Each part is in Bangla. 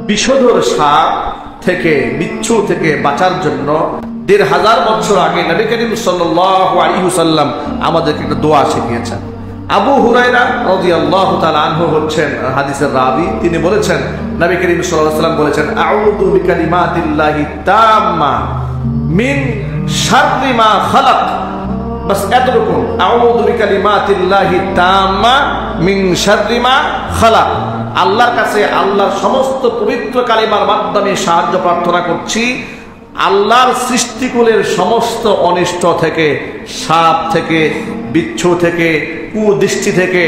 বিষধর সাপ থেকে, বিচ্ছু থেকে বাঁচার জন্য ১৫০০ বছর আগে নবী করিম সাল্লাল্লাহু আলাইহি ওয়াসাল্লাম আমাদেরকে একটা দোয়া শিখিয়েছেন। আবু হুরায়রা রাদিয়াল্লাহু তাআলা আনহু হচ্ছেন হাদিসের রাবী। তিনি বলেছেন, নবী করিম সাল্লাল্লাহু আলাইহি ওয়াসাল্লাম বলেছেন, আউযু বিকালিমাতিল্লাহি তাম্মা মিন শাররি মা খালাক। বাস এতটুকু, আউযু বিকালিমাতিল্লাহি তাম্মা মিন শাররি মা খালাক। আল্লাহর কাছে আল্লাহর সমস্ত পবিত্র কালিমার মাধ্যমে সাহায্য প্রার্থনা করছি আল্লাহর সৃষ্টিকুলের সমস্ত অনিষ্ট থেকে, সাপ থেকে, বিচ্ছু থেকে, কুদৃষ্টি থেকে,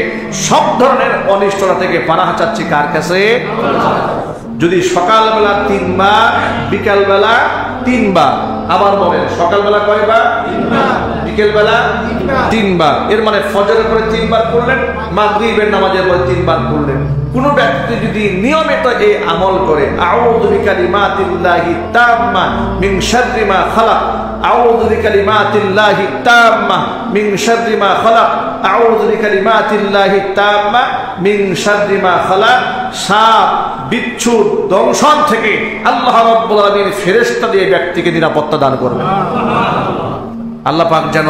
সব ধরনের অনিষ্টতা থেকে পানাহ চাচ্ছি কার কাছে? যদি সকালবেলা ৩ বার, বিকালবেলা ৩ বার, আবার বলেন সকালবেলা কয়বার? বিকেলবেলা ৩ বার। এর মানে ফজরের পরে ৩ বার করলেন, মাগরিবের নামাজের পরে 3 বার করলেন। কোন ব্যক্তি যদি নিয়মিত এই আমল করে, আউযু বিকালিমাতিল্লাহি তাম্মা মিন শাররি মা খালাক, আউযু বিকালিমাতিল্লাহি তাম্মা মিন শাররি মা খালাক, আউযু বিকালিমাতিল্লাহি তাম্মা মিন শাররি মা খালাক, সাপ বিচ্ছুর দংশন থেকে আল্লাহ রাব্বুল আলামিন ফেরেশতা দিয়ে ব্যক্তিকে নিরাপত্তা দান করবেন। আল্লাহ পাক যেন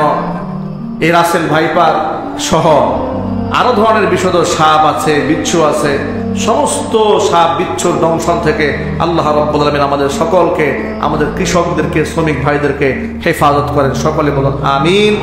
এই রাসেল ভাইপার সহ আরো ধরনের বিষধর সাপ আছে, বিচ্ছু আছে, সমস্ত সাপ বিচ্ছুর দংশন থেকে আল্লাহ রাব্বুল আলামিন আমাদের সকলকে, আমাদের কৃষকদেরকে, শ্রমিক ভাইদেরকে হেফাজত করেন। সকলে বলুন আমিন।